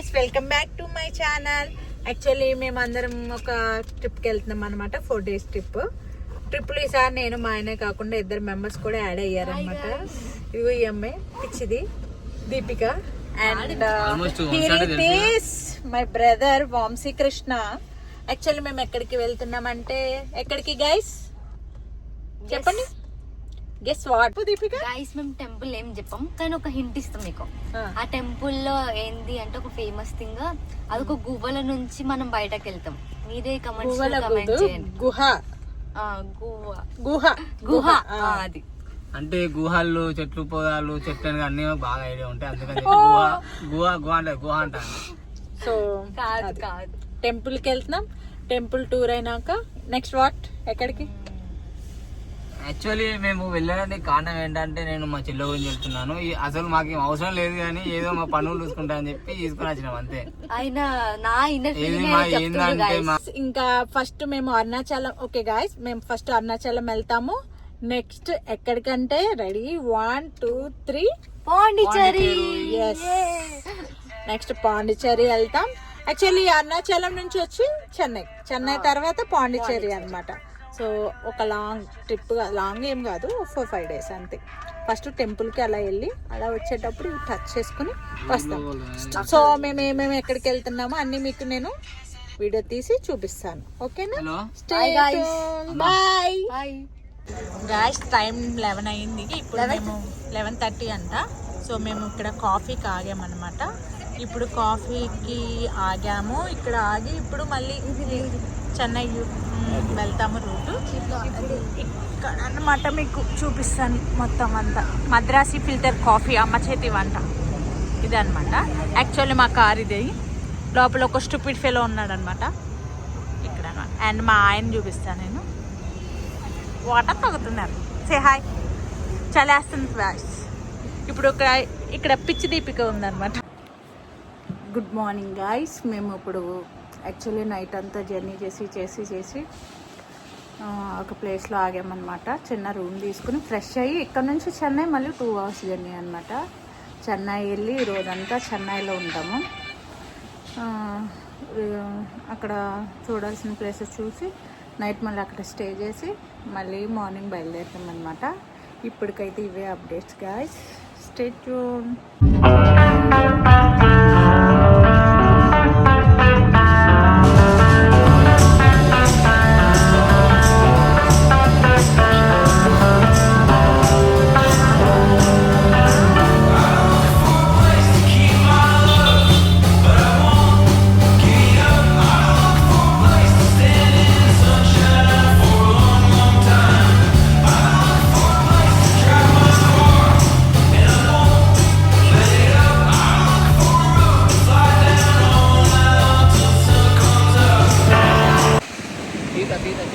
Guys, welcome back to my channel. Actually మేము అందరం ఒక ట్రిప్కి వెళ్తున్నాం అనమాట. 4 days ట్రిప్లు ఈసారి నేను మా ఆయనే కాకుండా 2 members కూడా యాడ్ అయ్యారనమాట. ఇదిగో ఈ అమ్మాయి పిచ్చిది Deepika and my brother Vamshi Krishna. Actually మేము ఎక్కడికి వెళ్తున్నామంటే ఎక్కడికి గైస్ చెప్పండి. Guess what Deepika? గైస్ మేము టెంపుల్ ఏం చెప్పాం కానీ ఒక హింట్ ఇస్తాం మీకు. ఆ టెంపుల్ లో ఏంది అంటే ఒక ఫేమస్ థింగ్, అదొక గువ్వల నుంచి మనం బయటకు వెళ్తాం. మీరే కమెంట్ చేయండి. గుహ అది అంటే గుహలు చెట్లు పొదాలు చెట్లు అన్ని బాగా ఐడియా ఉంటాయి, అందుకని గుహ అంటే గుహ అంటాను. సో కాదు టెంపుల్ కి వెళ్తున్నాం. టెంపుల్ టూర్ అయినాక నెక్స్ట్ వాట్ ఎక్కడికి? యాక్చువల్లీ మేము వెళ్ళడానికి కారణం ఏంటంటే నేను మా చెల్లె గురించి చెప్తున్నాను. అసలు మాకేం అవసరం లేదు కానీ ఏదో మా పనులు చూసుకుంటా అని చెప్పి తీసుకుని వచ్చినాం అంతే. ఇంకా ఫస్ట్ మేము అరుణాచలం. ఓకే గాయస్, మేము ఫస్ట్ అరుణాచలం వెళ్తాము. నెక్స్ట్ ఎక్కడికంటే రెడీ 1 2 3 పాండిచ్చేరి. నెక్స్ట్ పాండిచ్చేరి వెళ్తాం. యాక్చువల్లీ అరుణాచలం నుంచి వచ్చి చెన్నై తర్వాత పాండిచ్చేరి అన్నమాట. సో ఒక లాంగ్ ట్రిప్, లాంగ్ ఏం కాదు, 4-5 days అంతే. ఫస్ట్ టెంపుల్కి అలా వెళ్ళి అలా వచ్చేటప్పుడు టచ్ చేసుకుని వస్తాం. సో మేము ఏమేమి ఎక్కడికి వెళ్తున్నామో అన్ని మీకు నేను వీడియో తీసి చూపిస్తాను. ఓకేనా? Bye guys. టైం 11 అయింది. ఇప్పుడు మేము 11:30 అంట. సో మేము ఇక్కడ కాఫీకి ఆగామన్నమాట. ఇప్పుడు కాఫీకి ఆగాము. ఇక్కడ ఆగి ఇప్పుడు మళ్ళీ చెన్నై వెళ్తాము రూటు. ఇక్కడ అన్నమాట మీకు చూపిస్తాను మొత్తం అంతా. మద్రాసి ఫిల్టర్ కాఫీ, అమ్మ చేతి వంట ఇదన్నమాట. యాక్చువల్లీ మా కార్ ఇది. లోపల ఒక స్టూపిడ్ ఫెలో ఉన్నాడు అనమాట ఇక్కడ. అండ్ మా ఆయన చూపిస్తాను నేను. వాటర్ తాగుతున్నారు. Say hi. చలేస్తుంది ఫ్లాష్. ఇప్పుడు ఇక్కడ పిచ్చి దీపిక ఉందన్నమాట. Good morning guys. మేము ఇప్పుడు యాక్చువల్లీ నైట్ అంతా జర్నీ చేసి ఒక ప్లేస్లో ఆగామన్నమాట. చిన్న రూమ్ తీసుకుని ఫ్రెష్ అయ్యి ఇక్కడ నుంచి చెన్నై మళ్ళీ 2 hours జర్నీ అనమాట. చెన్నై వెళ్ళి రోజంతా చెన్నైలో ఉంటాము. అక్కడ చూడాల్సిన ప్లేసెస్ చూసి నైట్ మళ్ళీ అక్కడ స్టే చేసి మళ్ళీ మార్నింగ్ బయలుదేరుతాం అనమాట. ఇప్పటికైతే ఇవే updates guys. Stay tune.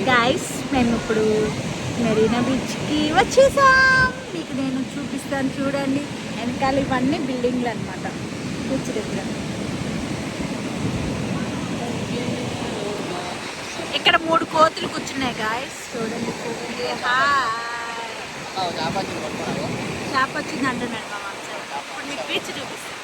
Guys మేము ఇప్పుడు మెరీనా బీచ్కి వచ్చేసాం. మీకు నేను చూపిస్తాను చూడండి. వెనకాల ఇవన్నీ బిల్డింగ్లు అనమాట. బీచ్ దగ్గర ఇక్కడ 3 కోతులు కూర్చున్నాయి గాయస్. చూడండి. చేప వచ్చింది అంటున్నాడు మా మామ. ఇప్పుడు మీకు బీచ్ చూపిస్తాను.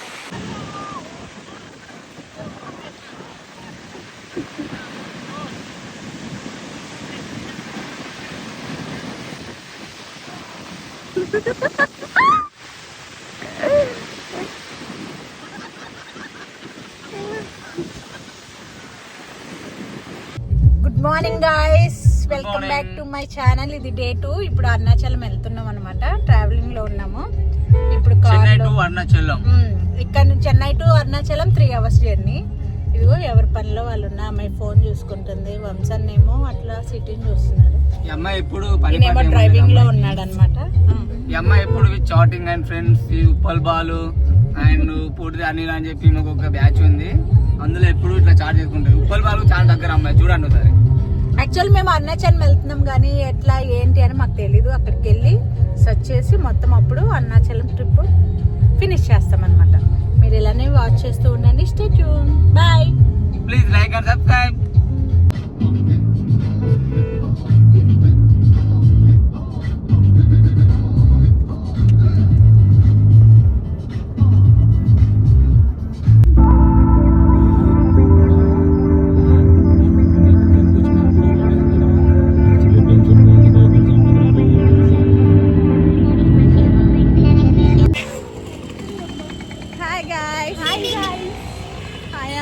Good morning guys, welcome back to my channel. ఇది Day 2. ఇప్పుడు అరుణాచలం వెళ్తున్నాం అనమాట. ట్రావెలింగ్ లో ఉన్నాము. ఇప్పుడు ఇక్కడ నుంచి Chennai to Arunachalam 3 hours journey. ఇదిగో ఎవరి పనిలో వాళ్ళు ఉన్న అమ్మాయి ఫోన్ చూసుకుంటుంది. వంశన్ ఏమో అట్లా సిటీని చూస్తున్నారు. ఈయనేమో డ్రైవింగ్ లో ఉన్నాడు అనమాట. ఈ అమ్మాయి ఎప్పుడు chatting and friends, Uppal Balu and పూర్తి అనిల్ అని చెప్పి మాకు ఒక బ్యాచ్ ఉంది. అందులో ఎప్పుడు ఇట్లా చాట్ చేసుకుంటుంది. ఉప్పల్ బాలు చాలా దగ్గర అమ్మాయి, చూడండి ఒకసారి. యాక్చువల్లీ మేము అరుణాచలం వెళ్తున్నాం కానీ ఎట్లా ఏంటి అని మాకు తెలీదు. అక్కడికి వెళ్ళి సెర్చ్ చేసి మొత్తం అప్పుడు అరుణాచలం ట్రిప్ ఫినిష్ చేస్తాం అనమాట. మీరు ఇలానే వాచ్ చేస్తూ ఉండండి. Stay tune. Bye. Please like and subscribe.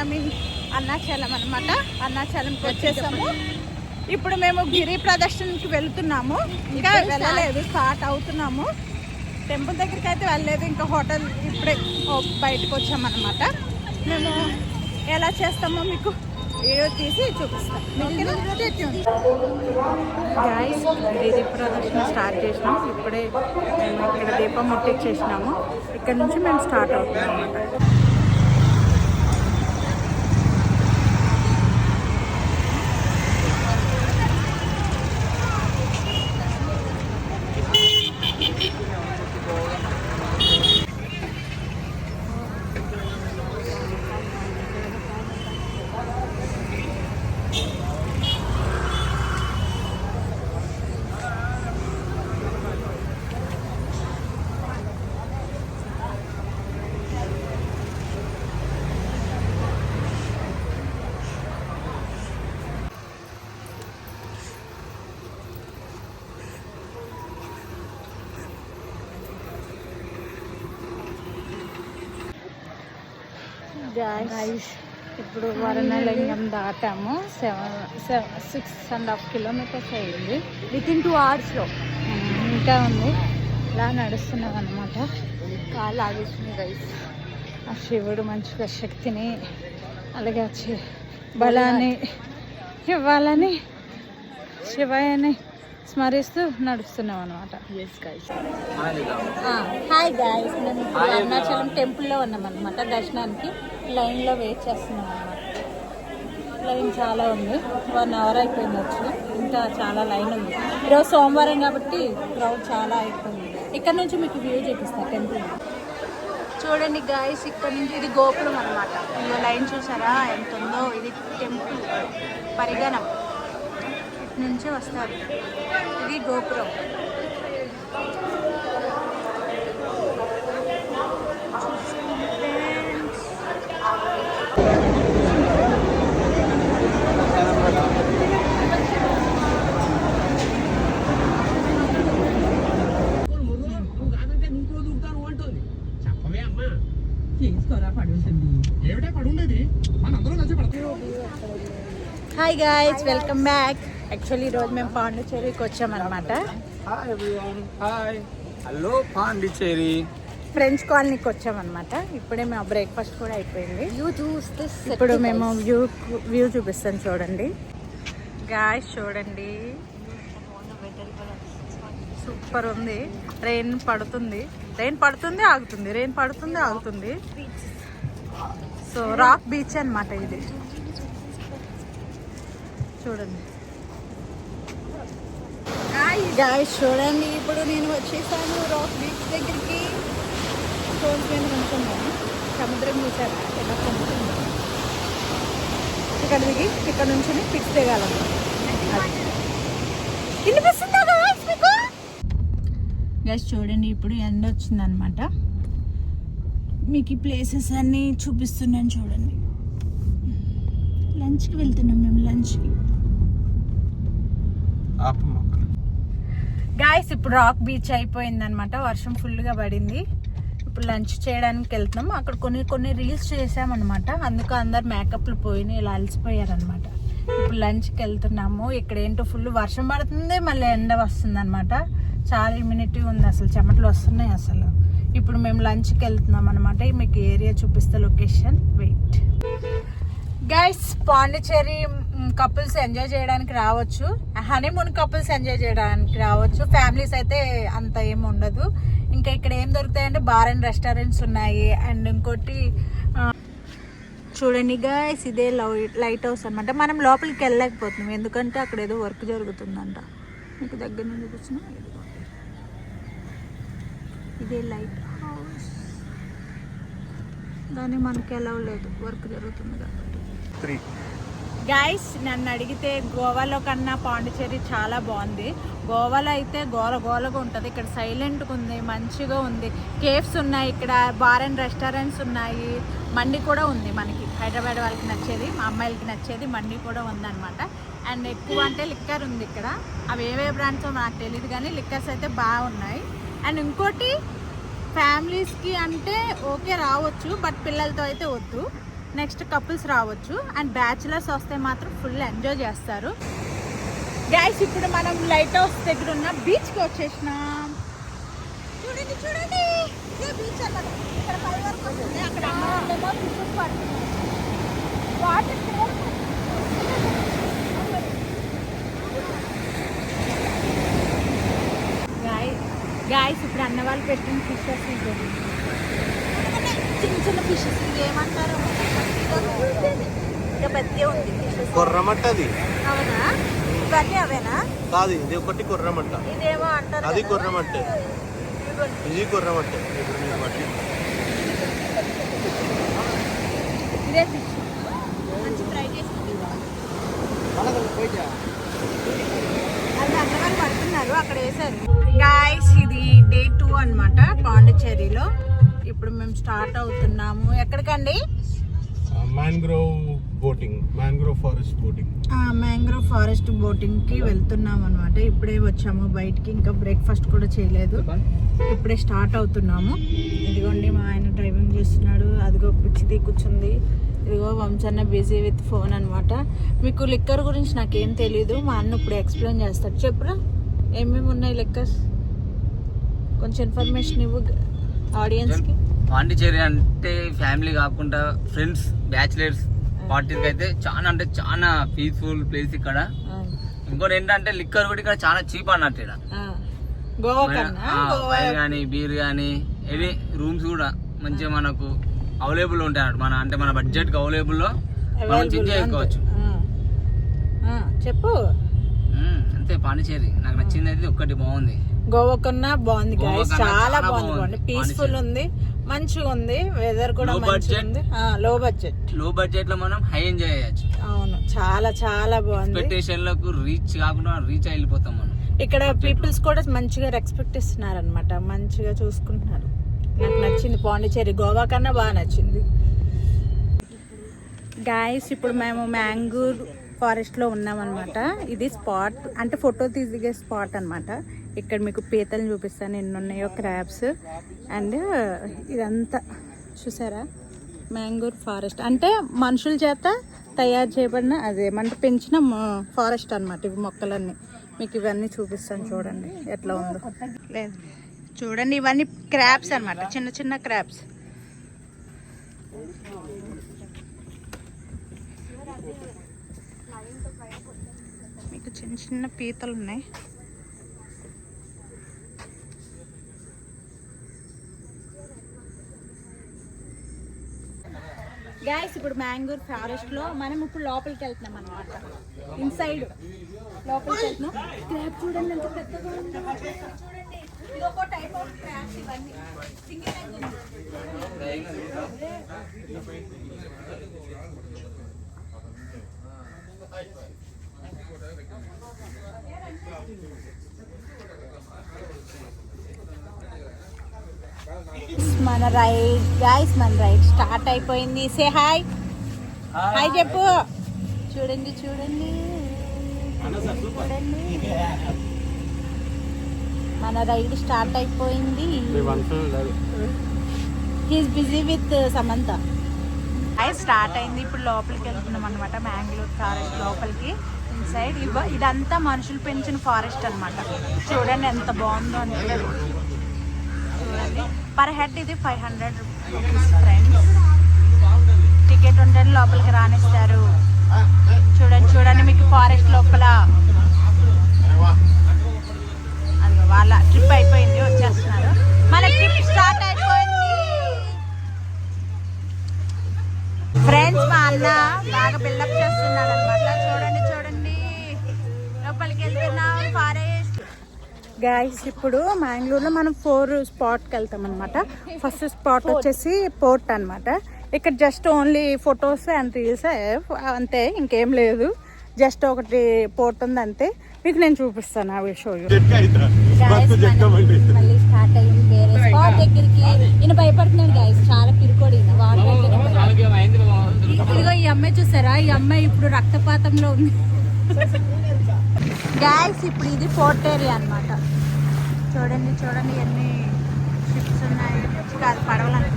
మియామి అరుణాచలం అనమాట. అరుణాచలంకి వచ్చేసాము. ఇప్పుడు మేము గిరి ప్రదర్శనకి వెళ్తున్నాము. ఇంకా వెళ్ళలేదు, స్టార్ట్ అవుతున్నాము. టెంపుల్ దగ్గరికి అయితే వెళ్ళలేదు, ఇంకా హోటల్ ఇప్పుడే బయటకు వచ్చామన్నమాట. మేము ఎలా చేస్తామో మీకు వీడియో తీసి చూపిస్తాం. గాయ్స్, గిరి ప్రదర్శన స్టార్ట్ చేసినాం. ఇప్పుడే మేము ఇక్కడ దీపం ముట్టించేసినాము. ఇక్కడ నుంచి మేము స్టార్ట్ అవుతాం అన్నమాట. గాయ్స్, ఇప్పుడు వరణలింగం దాటాము. 6.5 కిలోమీటర్స్ అయ్యింది. వితిన్ 2 అవర్స్లో ఇంకా ఉంది. ఇలా నడుస్తున్నాం అనమాట. కాళ్ళు ఆగేస్తుంది గైస్. ఆ శివుడు మంచిగా శక్తిని అలాగే బలాన్ని ఇవ్వాలని శివయ్యని స్మరిస్తూ నడుస్తున్నాం అనమాట. హాయ్ గాయ్స్, మేము ఇప్పుడు అరుణాచలం టెంపుల్లో ఉన్నాం అనమాట. దర్శనానికి లైన్లో వెయిట్ చేస్తున్నాం అనమాట. లైన్ చాలా ఉంది, 1 అవర్ అయిపోయింది వచ్చి. ఇంకా చాలా లైన్ ఉంది. ఈరోజు సోమవారం కాబట్టి క్రౌడ్ చాలా అయిపోయింది. ఇక్కడ నుంచి మీకు వ్యూ చూపిస్తా టెంపుల్. చూడండి గాయ్స్, ఇక్కడ నుంచి ఇది గోపురం అనమాట. ఇదిగో లైన్ చూసారా ఎంత ఉందో. ఇది టెంపుల్ పరిగణం నుంచి వస్తారు. ఇది గోపురం. Hi guys, welcome back. Actually ఈరోజు మేము పాండిచేరికి వచ్చామన్నమాట. హలో పాండిచేరి ఫ్రెంచ్ కాలనీకి వచ్చామన్నమాట. ఇప్పుడే మా బ్రేక్ఫాస్ట్ కూడా అయిపోయింది. వ్యూ చూస్తే ఇప్పుడు మేము వ్యూ చూపిస్తాను చూడండి గాయ్స్. చూడండి, సూపర్ ఉంది. రెయిన్ పడుతుంది ఆగుతుంది, రెయిన్ పడుతుంది ఆగుతుంది. సో రాక్ బీచ్ అన్నమాట ఇది. చూడండి గాయ్స్, చూడండి ఇప్పుడు నేను వచ్చేసాను రాక్ బీచ్ దగ్గరికి. ఫోన్ మీద అనుకున్నాను. సముద్రం చూసారా ఎలా పొందుతుంది. ఇక్కడ దిగి ఇక్కడ నుంచి పిక్స్ దిగాలను. వినిపిస్తుందా గాయ్స్ మీకు? గాయ్స్ చూడండి, ఇప్పుడు ఎండ వచ్చిందనమాట. మీకు ఈ ప్లేసెస్ అన్నీ చూపిస్తున్నాను చూడండి. లంచ్కి వెళ్తున్నాం మేము. లంచ్కి గాయ్స్, ఇప్పుడు రాక్ బీచ్ అయిపోయింది అనమాట. వర్షం ఫుల్గా పడింది. ఇప్పుడు లంచ్ చేయడానికి వెళ్తున్నాం. అక్కడ కొన్ని రీల్స్ చేసామన్నమాట. అందుకు అందరు మేకప్లు పోయినాయి, ఇలా అలసిపోయారనమాట. ఇప్పుడు లంచ్కి వెళ్తున్నాము. ఇక్కడ ఏంటో ఫుల్ వర్షం పడుతుంది, మళ్ళీ ఎండ వస్తుంది అనమాట. చాలా హ్యూమిడిటీ ఉంది, అసలు చెమటలు వస్తున్నాయి అసలు. ఇప్పుడు మేము లంచ్కి వెళ్తున్నాం అనమాట. మీకు ఏరియా చూపిస్తే location. Wait guys, Pondicherry couples enjoy చేయడానికి రావచ్చు. హనీమూన్ కపుల్స్ ఎంజాయ్ చేయడానికి రావచ్చు. ఫ్యామిలీస్ అయితే అంత ఏమి ఉండదు. ఇంకా ఇక్కడ ఏం దొరుకుతాయంటే బార్ అండ్ రెస్టారెంట్స్ ఉన్నాయి. అండ్ ఇంకోటి చూడండి గైస్, ఇదే లైట్ హౌస్ అనమాట. మనం లోపలికి వెళ్ళలేకపోతున్నాం ఎందుకంటే అక్కడ ఏదో వర్క్ జరుగుతుందంట. మీకు దగ్గర నుంచి చూసిన ఇదే లైట్ హౌస్. దాన్ని మనకి ఎలా లేదు, వర్క్ జరుగుతుంది కాబట్టి. గైస్, నన్ను అడిగితే గోవాలో కన్నా పాండిచేరి చాలా బాగుంది. గోవాలో అయితే గోలగా ఉంటుంది. ఇక్కడ సైలెంట్గా ఉంది, మంచిగా ఉంది. కేఫ్స్ ఉన్నాయి, ఇక్కడ బార్ అండ్ రెస్టారెంట్స్ ఉన్నాయి. మండి కూడా ఉంది. మనకి హైదరాబాద్ వాళ్ళకి నచ్చేది, మా అమ్మాయిలకి నచ్చేది మండి కూడా ఉందన్నమాట. అండ్ ఎక్కువ అంటే లిక్కర్ ఉంది ఇక్కడ. అవి ఏవే బ్రాండ్స్ నాకు తెలియదు కానీ లిక్కర్స్ అయితే బాగున్నాయి. అండ్ ఇంకోటి ఫ్యామిలీస్కి అంటే ఓకే రావచ్చు, బట్ పిల్లలతో అయితే వద్దు. నెక్స్ట్ కపుల్స్ రావచ్చు అండ్ బ్యాచిలర్స్ వస్తే మాత్రం ఫుల్ ఎంజాయ్ చేస్తారు. గైస్ ఇప్పుడు మనం లైట్ హౌస్ దగ్గర ఉన్న బీచ్కి వచ్చేసినాం. చూడండి చూడండి, ఇదే బీచ్ అన్నమాట. ఇక్కడ పై వరకు వస్తుంది, అక్కడ అమ్మేమో ఫిషెస్ పడుతుంది. వాటర్ గాయస్ ఇప్పుడు అన్న వాళ్ళు పెట్టిన ఫిషెస్ చిన్న చిన్న ఫిషెస్ ఏమంటారు, ఇంకా పెద్ద ఉంది ఫిషెస్. కొర్రమట్టది అవునా, ఇవన్నీ అవేనా? కాదు, ఇది ఒకటి కొర్రమట్ట, ఇదేమో అంటారు అది కొర్రమట్టే, ఇది కొర్రమట్టే. ఇదే ఫిష్ మంచి ఫ్రై చేసి అది అన్నవాళ్ళు పడుతున్నారు, అక్కడ వేసారు. గాయస్ ఇది డే 2 అన్నమాట పాండిచ్చేరిలో. ఇప్పుడు మేము స్టార్ట్ అవుతున్నాము. ఎక్కడికండి? Mangrove boating, mangrove forest boating. Mangrove forest బోటింగ్కి వెళ్తున్నాం అనమాట. ఇప్పుడే వచ్చాము బయటికి, ఇంకా బ్రేక్ఫాస్ట్ కూడా చేయలేదు, ఇప్పుడే స్టార్ట్ అవుతున్నాము. ఇదిగోండి మా ఆయన డ్రైవింగ్ చేస్తున్నాడు, అదిగో పిచ్చిది కూర్చుంది, ఇదిగో వంశన్న బిజీ విత్ ఫోన్ అనమాట. మీకు లిక్కర్ గురించి నాకేం తెలీదు, మా అన్న ఇప్పుడు ఎక్స్ప్లెయిన్ చేస్తాడు. చెప్పురా ఏమేమి ఉన్నాయి లిక్కర్స్, కొంచెం ఇన్ఫర్మేషన్ ఇవ్వు ఆడియన్స్కి. పాండిచ్చేరి అంటే ఫ్యామిలీ కాకుండా ఫ్రెండ్స్ బ్యాచిలర్స్ పార్టీకి అయితే చాలా అంటే చాలా పీస్ఫుల్ ప్లేస్ ఇక్కడ. ఇంకోటి ఏంటంటే లిక్కర్ కూడా ఇక్కడ చాలా చీప్ అన్నట్టు ఇక్కడ. గోవా కానీ బీర్ కానీ ఎనీ రూమ్స్ కూడా మంచిగా మనకు అవైలబుల్ ఉంటాయి అన్నట్టు. మన బడ్జెట్ కి అవైలబుల్ లో మనం చేసుకోవచ్చు. చెప్పు. అంతే పాండిచ్చేరి నాకు నచ్చింది అయితే ఒక్కటి బాగుంది, గోవా కన్నా బాగుంది గైస్, చాలా బాగుంది, పీస్ఫుల్ ఉంది, మంచిగా ఉంది, వెదర్ కూడా మంచిగా ఉంది. లో బడ్జెట్ లో మనం హై ఎంజాయ్ చేయొచ్చు. అవును, చాలా చాలా బాగుంది. ఎక్స్పెక్టేషన్ లకు రీచ్ కాకుండా రీచ్ అయిపోతాం మనం. ఇక్కడ పీపుల్స్ కూడా మంచిగా రెస్పెక్ట్ ఇస్తున్నారు అనమాట, మంచిగా చూసుకుంటున్నారు. నాకు నచ్చింది పాండిచ్చేరి, గోవా కన్నా బాగా నచ్చింది. గాయస్ ఇప్పుడు మేము మ్యాంగూర్ ఫారెస్ట్లో ఉన్నామన్నమాట. ఇది స్పాట్ అంటే ఫోటో తీసిగే స్పాట్ అనమాట. ఇక్కడ మీకు పీతలు చూపిస్తాను ఎన్ని ఉన్నాయో, క్రాబ్స్ అండ్ ఇదంతా చూసారా మ్యాంగూర్ ఫారెస్ట్ అంటే మనుషుల చేత తయారు చేయబడిన అదేమంటే పెంచిన ఫారెస్ట్ అనమాట. ఇవి మొక్కలన్నీ మీకు ఇవన్నీ చూపిస్తాను, చూడండి ఎట్లా ఉందో. లేదు చూడండి, ఇవన్నీ క్రాబ్స్ అనమాట, చిన్న చిన్న క్రాబ్స్. మీకు చిన్న చిన్న పీతలు ఉన్నాయి. గైస్ ఇప్పుడు మ్యాంగూర్ ఫారెస్ట్ లో మనం ఇప్పుడు లోపలికి వెళ్తున్నాం అనమాట. ఇన్సైడ్ లోపలికి వెళ్తున్నాం. క్రాబ్ చూడండి ఎంత పెద్దగా ఉందో. చూడండి ఇది ఒక టైప్ ఆఫ్ క్రాబ్స్, ఇవన్నీ సింగిల్ లెగ్ ఉంది. మన రైడ్ గైస్, మన రైడ్ స్టార్ట్ అయిపోయింది. సే హాయ్, హాయ్ చెప్పు. చూడండి చూడండి చూడండి, మన రైడ్ స్టార్ట్ అయిపోయింది. He's busy with Samantha. Start అయింది, ఇప్పుడు లోపలికి వెళ్తున్నాం అనమాట. మ్యాంగ్లూర్ ఫారెస్ట్ లోపలికి ఇన్సైడ్. ఇదంతా మనుషులు పెంచిన ఫారెస్ట్ అనమాట. చూడండి ఎంత బాగుందో అంటే. చూడండి పర్ హెడ్ ఇది 500 రూపీస్ ఫ్రెండ్స్. టికెట్ ఉంటే లోపలికి రానిస్తారు. చూడండి చూడండి మీకు ఫారెస్ట్ లోపల అది వాళ్ళ ట్రిప్ అయిపోయింది, వచ్చేస్తున్నారు. మన ట్రిప్ స్టార్ట్ అయిపోయింది ఫ్రెండ్స్. మా అన్న బాగా బిల్డప్ చేస్తున్నాడు అనమాట. చూడండి చూడండి లోపలికి వెళ్తున్నాం ఫారెస్ట్. గైస్ ఇప్పుడు మ్యాంగ్లూర్లో మనం 4 స్పాట్కి వెళ్తాం అనమాట. ఫస్ట్ స్పాట్ వచ్చేసి పోర్ట్ అనమాట. ఇక్కడ just only photos and reels అంతే, ఇంకేం లేదు. జస్ట్ ఒకటి పోర్ట్ ఉంది అంతే. మీకు నేను చూపిస్తాను ఆ షో. మళ్ళీ స్టార్ట్ అయ్యింది వేరే స్పాట్ దగ్గరికి. ఈయన భయపడుతున్నాడు గైస్, చాలా పిరుకోడు ఈయన. ఇదిగో ఈ అమ్మాయి చూసారా, ఈ అమ్మాయి ఇప్పుడు రక్తపాతంలో ఉంది. గైస్ ఇప్పుడు ఇది ఫోర్ట్ ఏరియా అనమాట. చూడండి చూడండి ఎన్ని షిప్స్ ఉన్నాయి, కాదు పడవలు.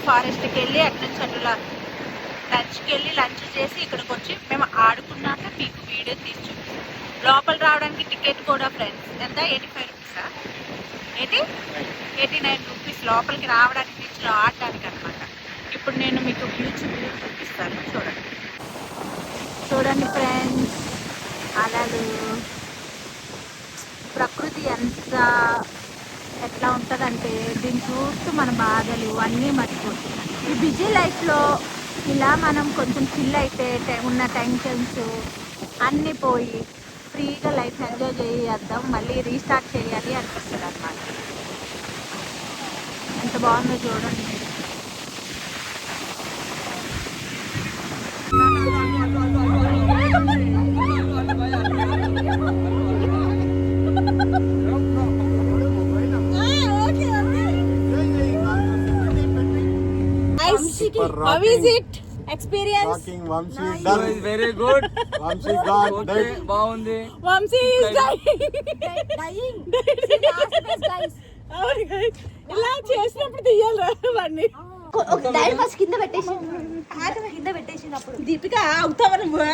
ఫారెస్ట్కి వెళ్ళి అటు నుంచి అట్లా లంచ్కి వెళ్ళి లంచ్ చేసి ఇక్కడికి వచ్చి మేము ఆడుకున్నాక మీకు వీడియో తీసి చూపిస్తాం. లోపల రావడానికి టికెట్ కూడా ఫ్రెండ్స్ ఎంత 85 రూపీసా 89 రూపీస్ లోపలికి రావడానికి బీచ్లో ఆడడానికి అనమాట. ఇప్పుడు నేను మీకు వ్యూ చూపిస్తాను. చూడండి ఫ్రెండ్స్, అలలు, ప్రకృతి ఎట్లా ఉంటుందంటే దీన్ని చూస్తూ మన బాధలు అన్నీ మర్చిపోతుంది. ఈ బిజీ లైఫ్లో ఇలా మనం కొంచెం చిల్ అయితే ఉన్న టెన్షన్స్ అన్నీ పోయి ఫ్రీగా లైఫ్ ఎంజాయ్ చేద్దాం, మళ్ళీ రీస్టార్ట్ చేయాలి అనిపిస్తుంది అన్నమాట. ఎంత బాగుందో చూడండి మీరు. How is it? Experience? Rocking Vamsi So done. it's very good. Vamsi gone. Okay, బాగుంది. Vamsi is dying. అవును guys. ఇలా చేసినప్పుడు తీయాలి వాడిని. కింద పెట్టేసినప్పుడు దీపిక అవుతావా నువ్వు?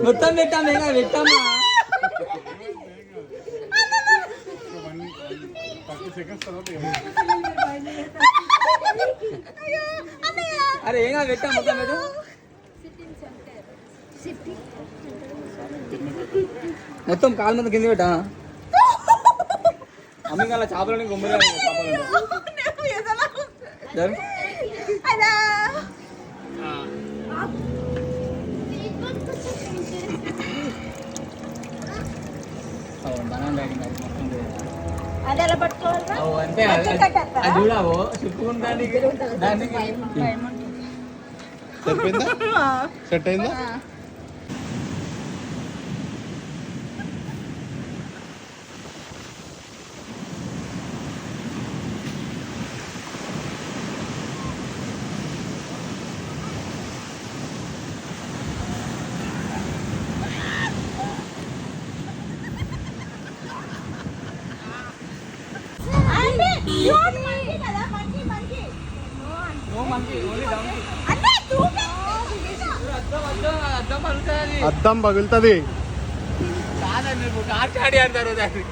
మొత్తం పెట్టామా అరే ఏం కాదు పెట్టాం మొత్తం పెట్టు. మొత్తం కాలు మొత్తం కింద పెట్టా. అమ్మింగ్ అలా చేపలని గుమ్మగా అది ఎలా పట్టుకోవాలా? అంతే అది చూడావు చెప్పుకుంటానికి దానికి సరిపోయిందా? సెట్ అయిందా? అద్దం పగులుతుంది. కాదండి కార్ చాడి అంటారు దాన్ని